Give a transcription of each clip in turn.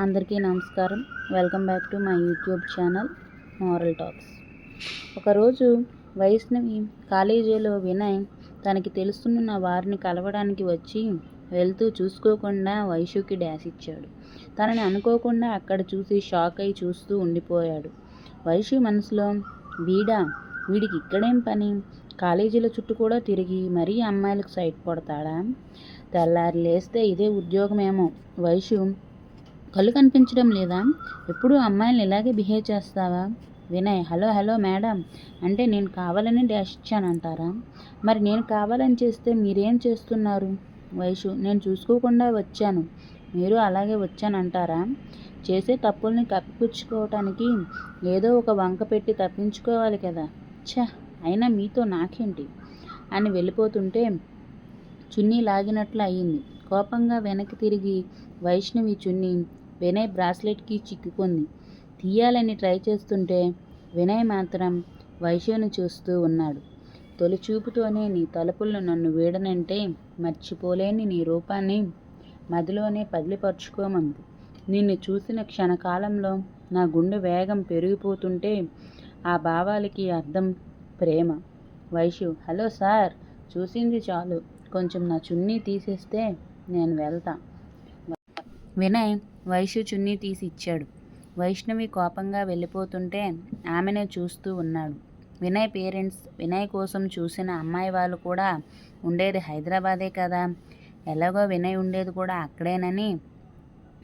అందరికీ నమస్కారం. Welcome back to my YouTube channel moral talks. ఒకరోజు వైష్ణవి కాలేజీలో వినయ్ తనకి తెలుస్తున్న వారిని కలవడానికి వచ్చి వెళ్తూ చూసుకోకుండా వైషుకి డాష్ ఇచ్చాడు. తనని అనుకోకుండా అక్కడ చూసి షాక్ అయి చూస్తూ ఉండిపోయాడు. వైషు మనసులో వీడికి ఇక్కడేం పని? కాలేజీల చుట్టూ కూడా తిరిగి మరీ అమ్మాయిలకు సైట్ కొడతాడా? తెల్లారి లేస్తే ఇదే ఉద్యోగమేమో. వైషు కళ్ళు కనిపించడం లేదా? ఎప్పుడూ అమ్మాయిల్ని ఇలాగే బిహేవ్ చేస్తావా? వినయ్ హలో మేడం అంటే నేను కావాలని డాష్ ఇచ్చానంటారా? మరి నేను కావాలని చేస్తే మీరేం చేస్తున్నారు? వైషు నేను చూసుకోకుండా వచ్చాను, మీరు అలాగే వచ్చానంటారా? చేసే తప్పుల్ని కప్పిపుచ్చుకోవటానికి ఏదో ఒక వంక పెట్టి తప్పించుకోవాలి కదా. అయినా మీతో నాకేంటి అని వెళ్ళిపోతుంటే చున్నీ లాగినట్లు అయ్యింది. కోపంగా వెనక్కి తిరిగి వైష్ణవి చున్నీ వినయ్ బ్రాస్లెట్కి చిక్కుకుంది. తీయాలని ట్రై చేస్తుంటే వినయ్ మాత్రం వైషుని చూస్తూ ఉన్నాడు. తొలి చూపుతోనే నీ తలుపులను నన్ను వీడనంటే మర్చిపోలేని నీ రూపాన్ని మదిలోనే పదిలిపరుచుకోమంది. నిన్ను చూసిన క్షణకాలంలో నా గుండె వేగం పెరిగిపోతుంటే ఆ భావాలకి అర్థం ప్రేమ. వైషు హలో సార్, చూసింది చాలు, కొంచెం నా చున్నీ తీసేస్తే నేను వెళ్తా. వినయ్ వైషు చున్నీ తీసి ఇచ్చాడు. వైష్ణవి కోపంగా వెళ్ళిపోతుంటే ఆమెనే చూస్తూ ఉన్నాడు. వినయ్ పేరెంట్స్ వినయ్ కోసం చూసిన అమ్మాయి వాళ్ళు కూడా ఉండేది హైదరాబాదే కదా, ఎలాగో వినయ్ ఉండేది కూడా అక్కడేనని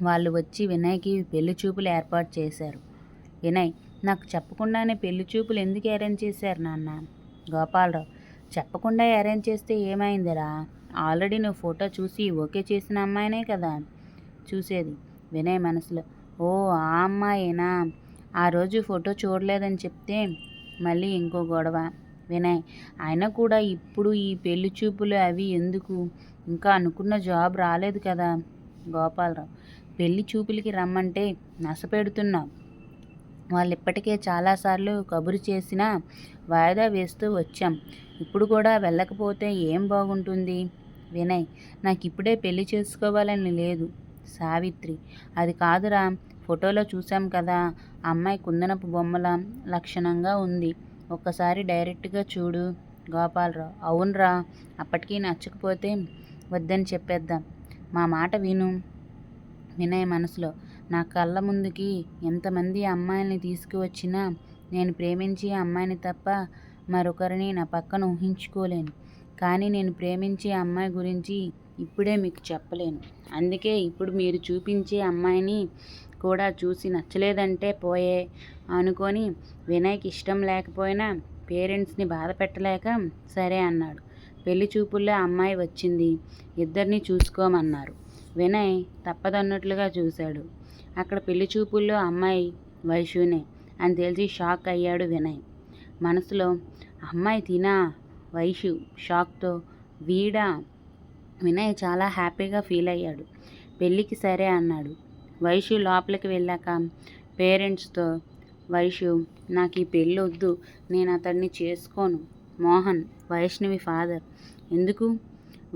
వాళ్ళు వచ్చి వినయ్కి పెళ్లి చూపులు ఏర్పాటు చేశారు. వినయ్ నాకు చెప్పకుండానే పెళ్లి చూపులు ఎందుకు అరేంజ్ చేశారు నాన్న? గోపాలరావు చెప్పకుండా అరేంజ్ చేస్తే ఏమైందిరా? ఆల్రెడీ నువ్వు ఫోటో చూసి ఓకే చేసిన అమ్మాయినే కదా చూసేది. వినయ్ మనసులో ఓ ఆ అమ్మాయేనా? ఆ రోజు ఫోటో చూడలేదని చెప్తే మళ్ళీ ఇంకో గొడవ. వినయ్ అయినా కూడా ఇప్పుడు ఈ పెళ్లి చూపులు అవి ఎందుకు? ఇంకా అనుకున్న జాబ్ రాలేదు కదా. గోపాలరావు పెళ్లి చూపులకి రమ్మంటే నసపెడుతున్నావు. వాళ్ళు ఇప్పటికే చాలాసార్లు కబురు చేసినా వాయిదా వేస్తూ వచ్చాం, ఇప్పుడు కూడా వెళ్ళకపోతే ఏం బాగుంటుంది? వినయ్ నాకు ఇప్పుడే పెళ్లి చేసుకోవాలని లేదు. సావిత్రి అది కాదురా, ఫోటోలో చూసాం కదా, అమ్మాయి కుందనపు బొమ్మల లక్షణంగా ఉంది, ఒక్కసారి డైరెక్ట్గా చూడు. గోపాలరావు అవునరా, అప్పటికీ నచ్చకపోతే వద్దని చెప్పేద్దాం, మా మాట విను. వినయ్ మనసులో నా కళ్ళ ముందుకి ఎంతమంది అమ్మాయిల్ని తీసుకువచ్చినా నేను ప్రేమించే అమ్మాయిని తప్ప మరొకరిని నా పక్కన ఊహించుకోలేను. కానీ నేను ప్రేమించే అమ్మాయి గురించి ఇప్పుడే మీకు చెప్పలేను. అందుకే ఇప్పుడు మీరు చూపించే అమ్మాయిని కూడా చూసి నచ్చలేదంటే పోయే అనుకొని వినయ్కి ఇష్టం లేకపోయినా పేరెంట్స్ని బాధ పెట్టలేక సరే అన్నాడు. పెళ్లి చూపుల్లో అమ్మాయి వచ్చింది, ఇద్దరిని చూసుకోమన్నారు. వినయ్ తప్పదన్నట్లుగా చూశాడు. అక్కడ పెళ్లి చూపుల్లో అమ్మాయి వైషునే అని తెలిసి షాక్ అయ్యాడు వినయ్. మనసులో అమ్మాయి తినా? వైషు షాక్తో వీడా? వినయ్ చాలా హ్యాపీగా ఫీల్ అయ్యాడు. పెళ్ళికి సరే అన్నాడు. వైషు లోపలికి వెళ్ళాక పేరెంట్స్తో వైషు నాకు ఈ పెళ్ళి వద్దు, నేను అతన్ని చేసుకోను. మోహన్ వైష్ణవి ఫాదర్ ఎందుకు?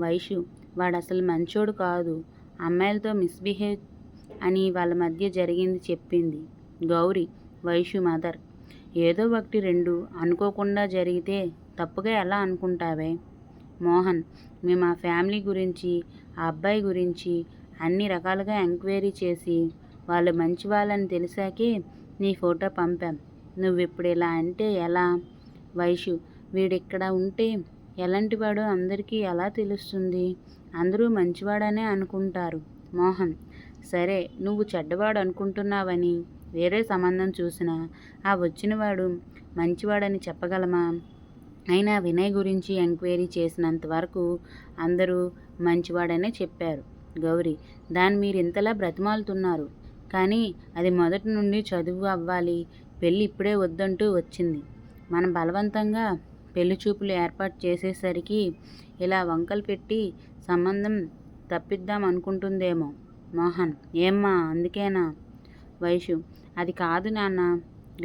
వైషు వాడు అసలు మంచోడు కాదు, అమ్మాయిలతో మిస్బిహేవ్ అని వాళ్ళ మధ్య జరిగింది చెప్పింది. గౌరీ వైషు మదర్ ఏదో ఒకటి రెండు అనుకోకుండా జరిగితే తప్పుగా ఎలా అనుకుంటావే? మోహన్ మేము ఆ ఫ్యామిలీ గురించి ఆ అబ్బాయి గురించి అన్ని రకాలుగా ఎంక్వైరీ చేసి వాళ్ళు మంచి వాళ్ళని తెలిసాకే నీ ఫోటో పంపాం, నువ్విప్పుడు ఇలా అంటే ఎలా? వైషు వీడిక్కడ ఉంటే ఎలాంటివాడో అందరికీ ఎలా తెలుస్తుంది? అందరూ మంచివాడనే అనుకుంటారు. మోహన్ సరే నువ్వు చెడ్డవాడు అనుకుంటున్నావని వేరే సంబంధం చూసినా ఆ వచ్చినవాడు మంచివాడని చెప్పగలమా? అయినా వినయ్ గురించి ఎంక్వైరీ చేసినంత వరకు అందరూ మంచివాడనే చెప్పారు. గౌరీ దాన్ని మీరు ఇంతలా బ్రతిమాలుతున్నారు, కానీ అది మొదటి నుండి చదువు అవ్వాలి, పెళ్ళి ఇప్పుడే వద్దంటూ వచ్చింది. మనం బలవంతంగా పెళ్లి చూపులు ఏర్పాటు చేసేసరికి ఇలా వంకలు పెట్టి సంబంధం తప్పిద్దాం అనుకుంటుందేమో. మోహన్ ఏమ్మా అందుకేనా? వైషు అది కాదు నాన్న.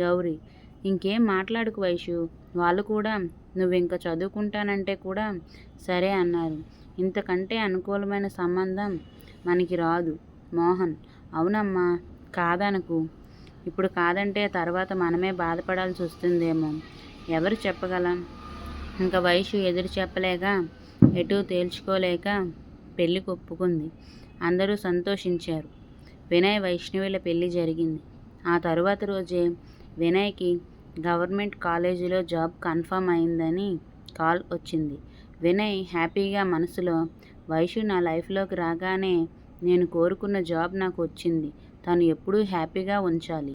గౌరీ ఇంకేం మాట్లాడుకు వైషు, వాళ్ళు కూడా నువ్వింక చదువుకుంటానంటే కూడా సరే అన్నారు. ఇంతకంటే అనుకూలమైన సంబంధం మనకి రాదు. మోహన్ అవునమ్మా, కాదనకు. ఇప్పుడు కాదంటే తర్వాత మనమే బాధపడాల్సి వస్తుందేమో. ఎవరు చెప్పగలం? ఇంకా వైషు ఎదురు చెప్పలేక, ఎటూ తేల్చుకోలేక పెళ్ళికి ఒప్పుకుంది. అందరూ సంతోషించారు. వినయ్, వైష్ణవిల పెళ్లి జరిగింది. ఆ తరువాత రోజే వినయ్కి గవర్నమెంట్ కాలేజీలో జాబ్ కన్ఫర్మ్ అయిందని కాల్ వచ్చింది. వినయ్ హ్యాపీగా మనసులో, వైషు నా లైఫ్లోకి రాగానే నేను కోరుకున్న జాబ్ నాకు వచ్చింది. తను ఎప్పుడూ హ్యాపీగా ఉంచాలి.